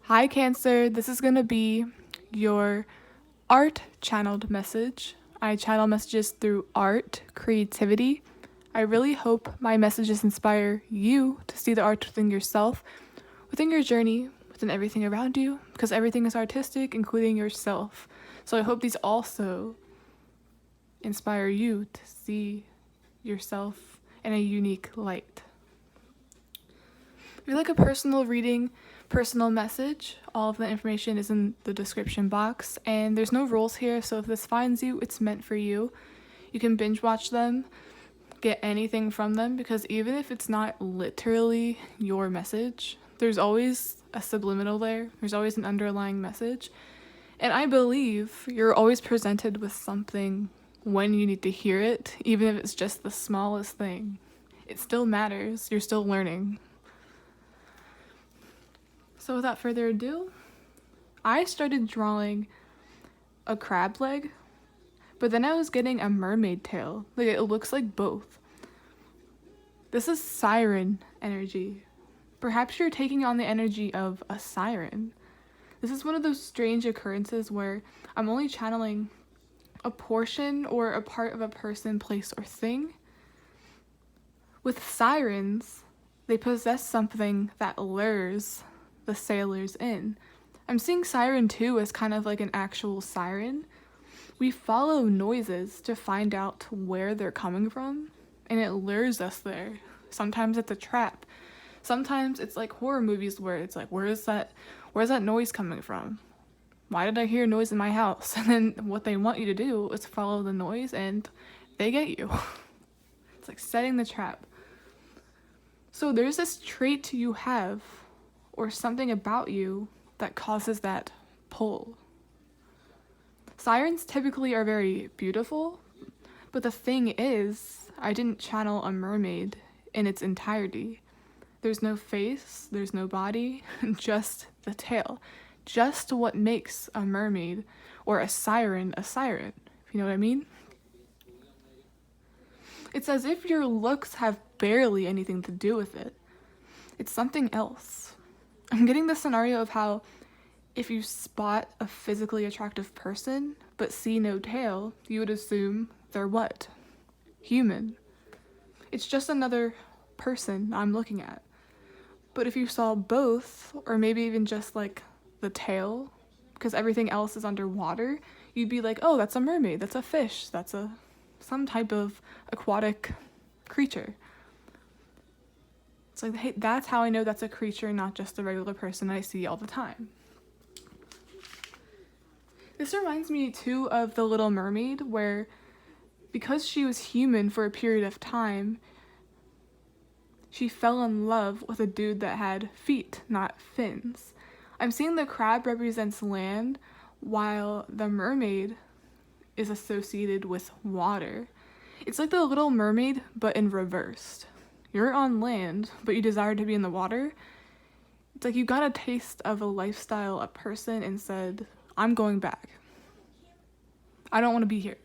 Hi Cancer, this is going to be your art channeled message. I channel messages through art, creativity. I really hope my messages inspire you to see the art within yourself, within your journey, within everything around you, because everything is artistic, including yourself. So I hope these also inspire you to see yourself in a unique light. If you like a personal reading, personal message, all of the information is in the description box, and there's no rules here, so if this finds you, it's meant for you. You can binge watch them, get anything from them, because even if it's not literally your message, there's always a subliminal there, there's always an underlying message, and I believe you're always presented with something when you need to hear it, even if it's just the smallest thing. It still matters, you're still learning. So without further ado, I started drawing a crab leg, but then I was getting a mermaid tail. Like, it looks like both. This is siren energy. Perhaps you're taking on the energy of a siren. This is one of those strange occurrences where I'm only channeling a portion or a part of a person, place, or thing. With sirens, they possess something that lures the sailors in. I'm seeing Siren 2 as kind of like an actual siren. We follow noises to find out where they're coming from, and it lures us there. Sometimes it's a trap. Sometimes it's like horror movies where it's like, where's that noise coming from? Why did I hear a noise in my house? And then what they want you to do is follow the noise, and they get you. It's like setting the trap. So there's this trait you have, or something about you that causes that pull. Sirens typically are very beautiful, but the thing is, I didn't channel a mermaid in its entirety. There's no face, there's no body, just the tail. Just what makes a mermaid or a siren, if you know what I mean? It's as if your looks have barely anything to do with it. It's something else. I'm getting the scenario of how if you spot a physically attractive person but see no tail, you would assume they're what? Human. It's just another person I'm looking at. But if you saw both, or maybe even just like the tail, because everything else is underwater, you'd be like, oh, that's a mermaid, that's a fish, that's some type of aquatic creature. It's like, hey, that's how I know that's a creature, not just a regular person I see all the time. This reminds me too of The Little Mermaid, where because she was human for a period of time, she fell in love with a dude that had feet, not fins. I'm seeing the crab represents land, while the mermaid is associated with water. It's like The Little Mermaid, but in reversed. You're on land, but you desire to be in the water. It's like you got a taste of a lifestyle, a person, and said, I'm going back. I don't want to be here.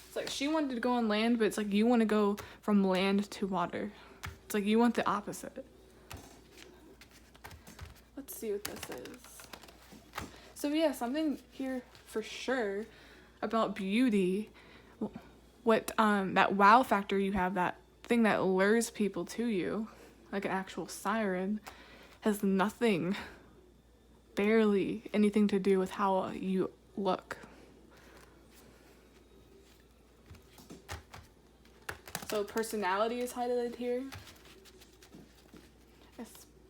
It's like she wanted to go on land, but it's like you want to go from land to water. It's like you want the opposite. Let's see what this is. So yeah, something here for sure about beauty. What that wow factor you have, that thing that lures people to you, like an actual siren, has nothing, barely anything to do with how you look. So personality is highlighted here.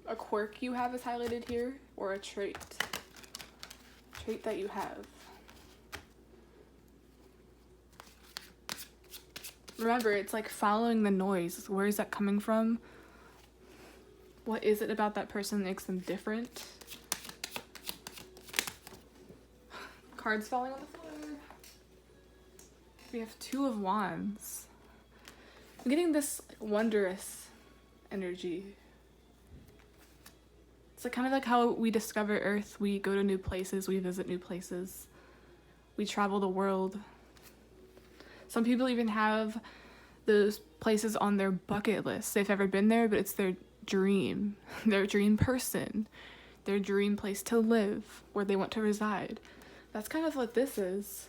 A quirk you have is highlighted here, or a trait that you have. Remember, it's like following the noise. Where is that coming from? What is it about that person that makes them different? Cards falling on the floor. We have Two of Wands. I'm getting this wondrous energy. It's like kind of like how we discover Earth. We go to new places, we visit new places, we travel the world. Some people even have those places on their bucket list. They've never been there, but it's their dream person. their dream place to live, where they want to reside. That's kind of what this is.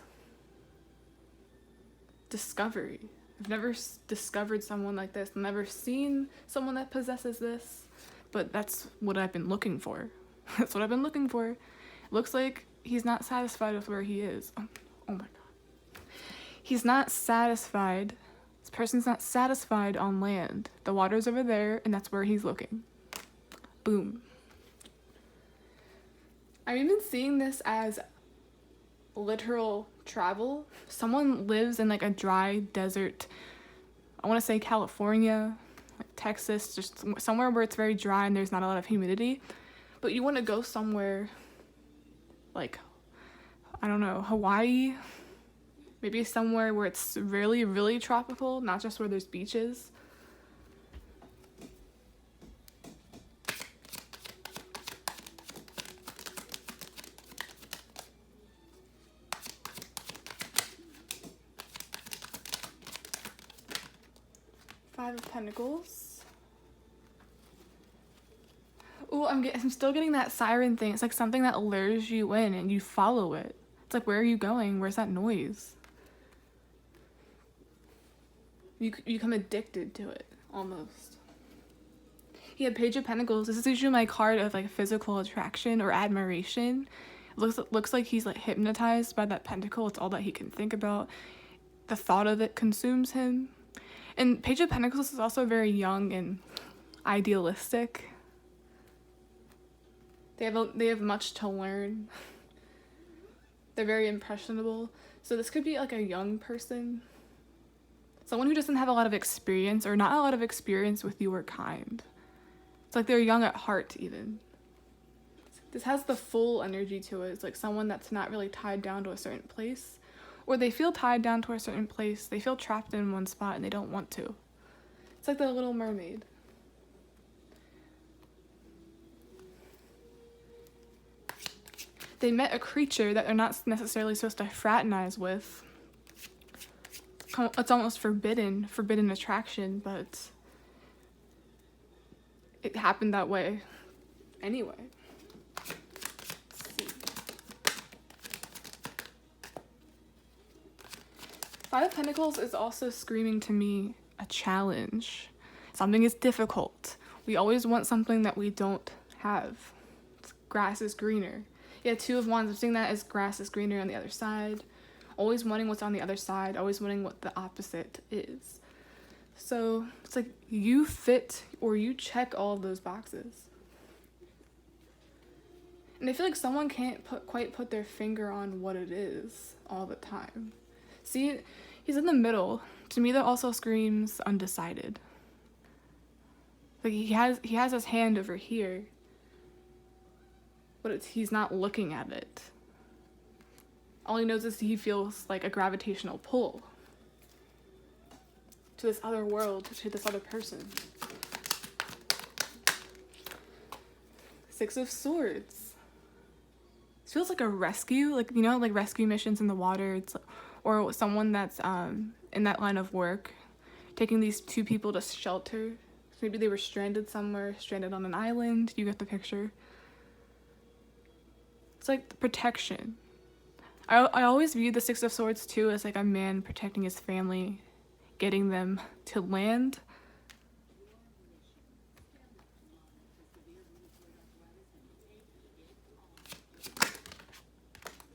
Discovery. I've never discovered someone like this, never seen someone that possesses this, but that's what I've been looking for. That's what I've been looking for. It looks like he's not satisfied with where he is. Oh my god. He's not satisfied. This person's not satisfied on land. The water's over there, and that's where he's looking. Boom. I'm even seeing this as literal travel. Someone lives in like a dry desert, I want to say California, like Texas, just somewhere where it's very dry and there's not a lot of humidity, but you want to go somewhere like, I don't know, Hawaii, maybe somewhere where it's really, really tropical, not just where there's beaches. Five of Pentacles. Oh, I'm still getting that siren thing. It's like something that lures you in and you follow it. It's like, where are you going? Where's that noise? You become addicted to it, almost. Yeah, Page of Pentacles. This is usually my card of like physical attraction or admiration. It looks like he's like hypnotized by that pentacle. It's all that he can think about. The thought of it consumes him. And Page of Pentacles is also very young and idealistic. They have much to learn. They're very impressionable. So this could be like a young person. Someone who doesn't have a lot of experience or not a lot of experience with your kind. It's like they're young at heart even. This has the full energy to it. It's like someone that's not really tied down to a certain place. Or they feel tied down to a certain place. They feel trapped in one spot and they don't want to. It's like the Little Mermaid. They met a creature that they're not necessarily supposed to fraternize with. It's almost forbidden attraction, but it happened that way anyway. Five of Pentacles is also screaming to me a challenge. Something is difficult. We always want something that we don't have. Grass is greener. Yeah, Two of Wands. I'm seeing that as grass is greener on the other side. Always wanting what's on the other side. Always wanting what the opposite is. So it's like you fit or you check all of those boxes. And I feel like someone can't quite put their finger on what it is all the time. See, he's in the middle. To me, that also screams undecided. Like he has his hand over here, but he's not looking at it. All he knows is he feels like a gravitational pull to this other world, to this other person. Six of Swords. This feels like a rescue, like, you know, like rescue missions in the water. It's or someone that's in that line of work, taking these two people to shelter. Maybe they were stranded somewhere, stranded on an island. You get the picture. It's like protection. I always view the Six of Swords too as like a man protecting his family, getting them to land.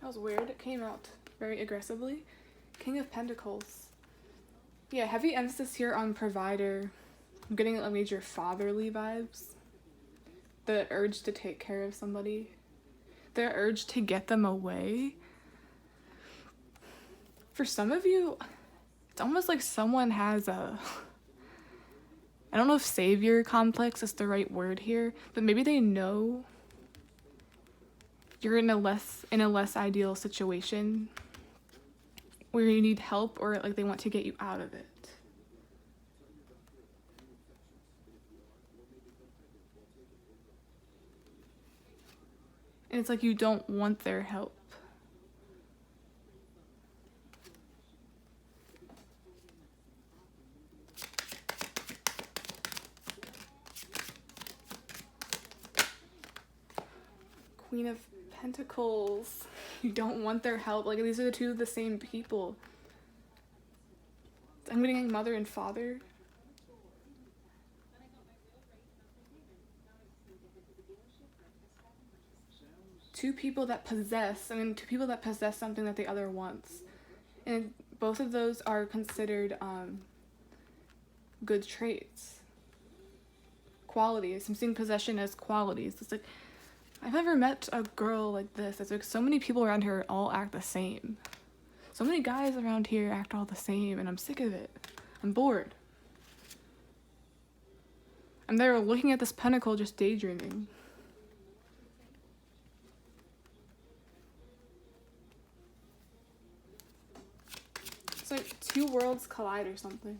That was weird. It came out very aggressively. King of Pentacles. Yeah, heavy emphasis here on provider. I'm getting a major fatherly vibes. The urge to take care of somebody. The urge to get them away. For some of you, it's almost like someone has a... I don't know if savior complex is the right word here, but maybe they know you're in a less ideal situation where you need help, or like they want to get you out of it. And it's like you don't want their help. Queen of Pentacles. You don't want their help. Like, these are the two of the same people. I'm getting mother and father. Two people that possess something that the other wants. And both of those are considered good traits. Qualities. I'm seeing possession as qualities. It's like, I've never met a girl like this. It's like so many people around here all act the same. So many guys around here act all the same, and I'm sick of it. I'm bored. I'm there looking at this pentacle just daydreaming. It's like two worlds collide or something.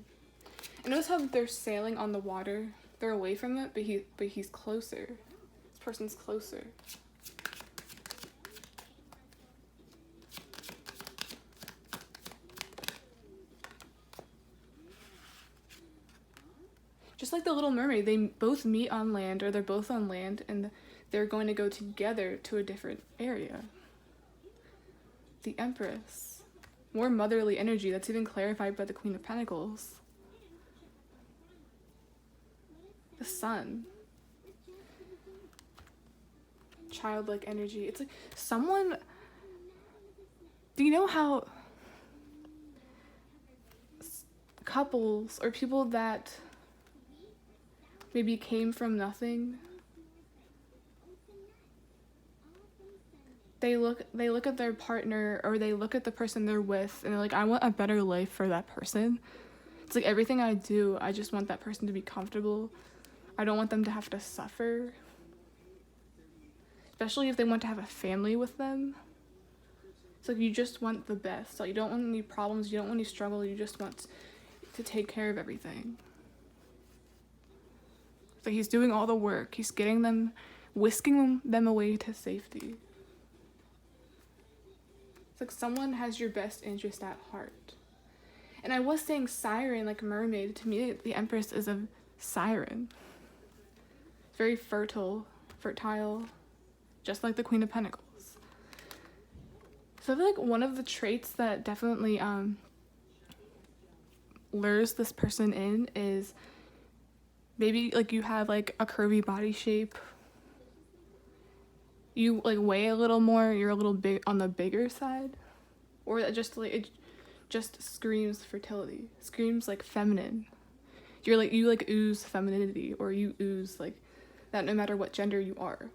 And notice how they're sailing on the water. They're away from it, but he's closer. This person's closer. Just like the Little Mermaid, they both meet on land, or they're both on land, and they're going to go together to a different area. The Empress. More motherly energy. That's even clarified by the Queen of Pentacles. The Sun. Childlike energy. It's like someone... Do you know how couples or people that maybe came from nothing, they look at their partner, or they look at the person they're with, and they're like, I want a better life for that person. It's like everything I do, I just want that person to be comfortable. I don't want them to have to suffer. Especially if they want to have a family with them. It's like you just want the best. Like, you don't want any problems, you don't want any struggle, you just want to take care of everything. It's like he's doing all the work. He's getting them, whisking them away to safety. It's like someone has your best interest at heart. And I was saying siren, like mermaid. To me, the Empress is a siren. It's very fertile, just like the Queen of Pentacles. So I feel like one of the traits that definitely lures this person in is maybe like you have like a curvy body shape. You like weigh a little more, you're a little big on the bigger side, or that just like it just screams fertility, screams like feminine. You like ooze femininity, or you ooze like that no matter what gender you are.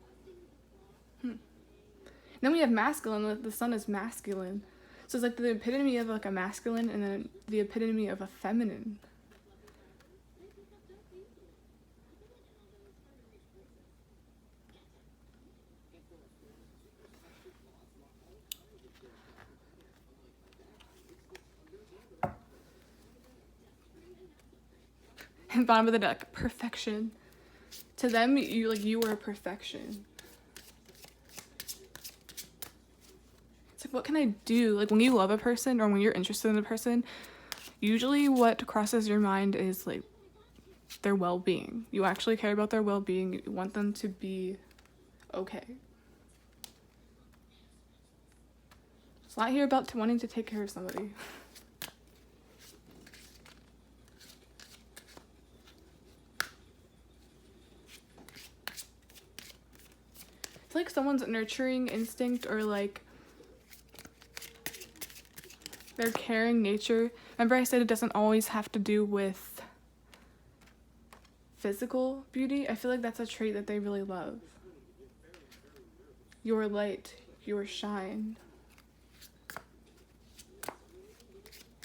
Then we have masculine. The Sun is masculine, so it's like the epitome of like a masculine, and then the epitome of a feminine. And bottom of the deck, perfection. To them, you are perfection. It's like, what can I do? Like, when you love a person, or when you're interested in a person, usually what crosses your mind is like their well-being. You actually care about their well-being. You want them to be okay. It's not here about wanting to take care of somebody. It's like someone's nurturing instinct, or like their caring nature. Remember I said it doesn't always have to do with physical beauty? I feel like that's a trait that they really love. Your light, your shine.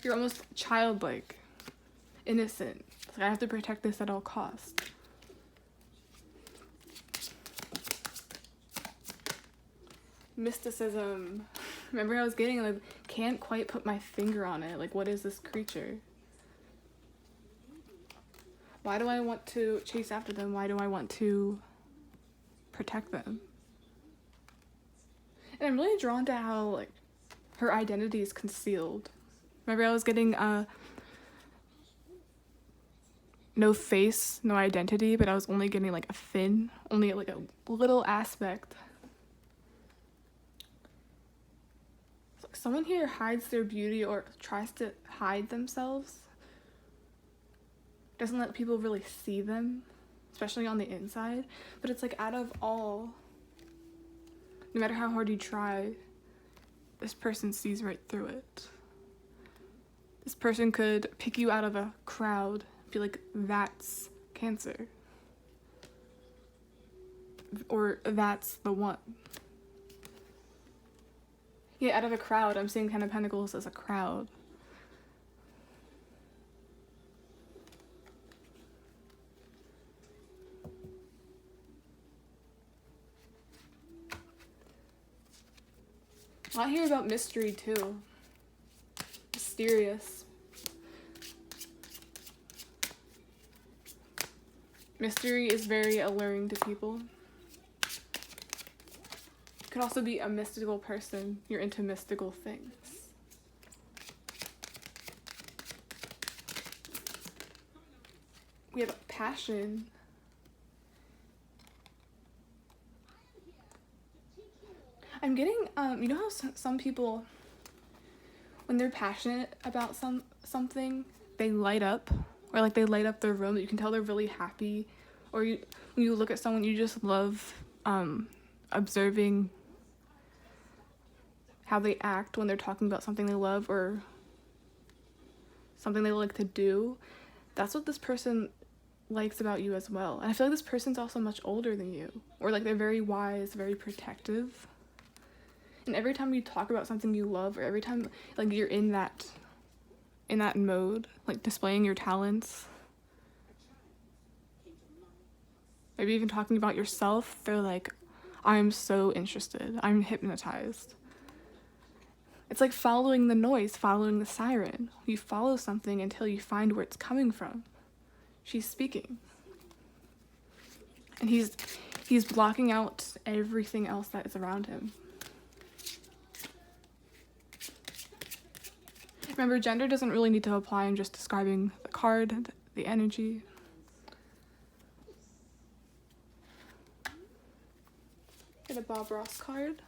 You're almost childlike, innocent. It's like, I have to protect this at all costs. Mysticism. Remember I was getting, like, can't quite put my finger on it. Like, what is this creature? Why do I want to chase after them? Why do I want to protect them? And I'm really drawn to how, like, her identity is concealed. Remember I was getting, no face, no identity, but I was only getting, like, a fin. Only, like, a little aspect. someone here hides their beauty or tries to hide themselves. Doesn't let people really see them, especially on the inside. But it's like out of all, no matter how hard you try, this person sees right through it. This person could pick you out of a crowd, be like, that's Cancer. Or that's the one. Yeah, out of a crowd, I'm seeing Ten of Pentacles as a crowd. I hear about mystery too. Mysterious. Mystery is very alluring to people. You could also be a mystical person. You're into mystical things. We have passion. I'm getting, you know how some people, when they're passionate about something, they light up, or like they light up their room. You can tell they're really happy, or when you look at someone, you just love observing how they act when they're talking about something they love or something they like to do. That's what this person likes about you as well. And I feel like this person's also much older than you, or like they're very wise, very protective. And every time you talk about something you love, or every time like you're in that mode, like displaying your talents, maybe even talking about yourself, they're like, I'm so interested, I'm hypnotized. It's like following the noise, following the siren. You follow something until you find where it's coming from. She's speaking. And he's blocking out everything else that is around him. Remember, gender doesn't really need to apply. I'm just describing the card, the energy. Get a Bob Ross card.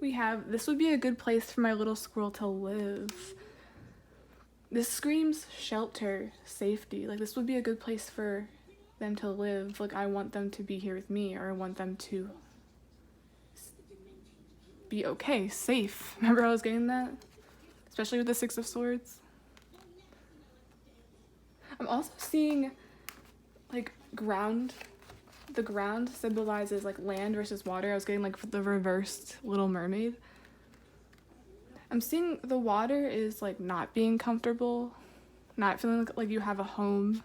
We have, this would be a good place for my little squirrel to live. This screams shelter, safety. Like, this would be a good place for them to live. Like, I want them to be here with me, or I want them to be okay, safe. Remember I was getting that? Especially with the Six of Swords. I'm also seeing, like, ground. The ground symbolizes, like, land versus water. I was getting, like, the reversed Little Mermaid. I'm seeing the water is, like, not being comfortable, not feeling like you have a home,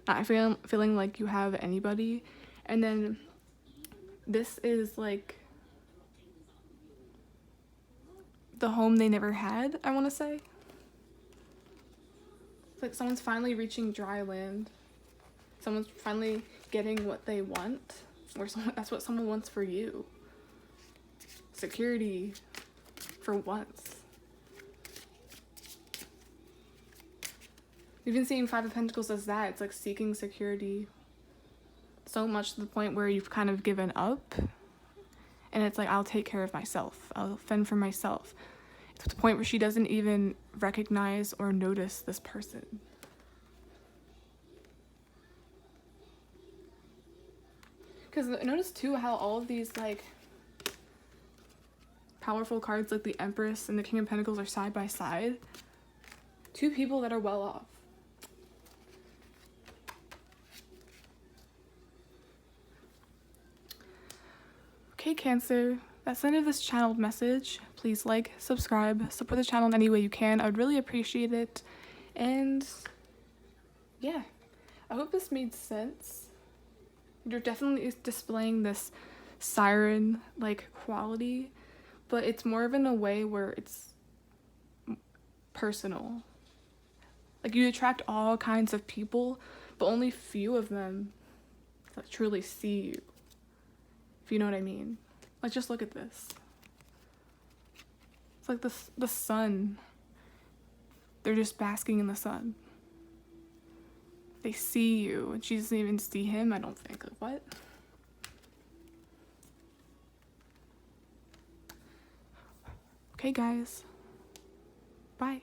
not feeling like you have anybody. And then this is, like, the home they never had, I want to say. It's like someone's finally reaching dry land. Someone's finally getting what they want, or that's what someone wants for you. Security, for once. We've been seeing Five of Pentacles as that. It's like seeking security so much to the point where you've kind of given up, and it's like, I'll take care of myself. I'll fend for myself. It's to the point where she doesn't even recognize or notice this person. Because notice too how all of these, like, powerful cards, like the Empress and the King of Pentacles, are side by side. Two people that are well off. Okay, Cancer, that's the end of this channeled message. Please like, subscribe, support the channel in any way you can. I would really appreciate it. And yeah, I hope this made sense. You're definitely displaying this siren like quality, but it's more of in a way where it's personal. Like, you attract all kinds of people, but only few of them that truly see you, if you know what I mean. Like, just look at this. It's like the sun. They're just basking in the sun. They see you, and she doesn't even see him, I don't think. Like, what? Okay, guys. Bye.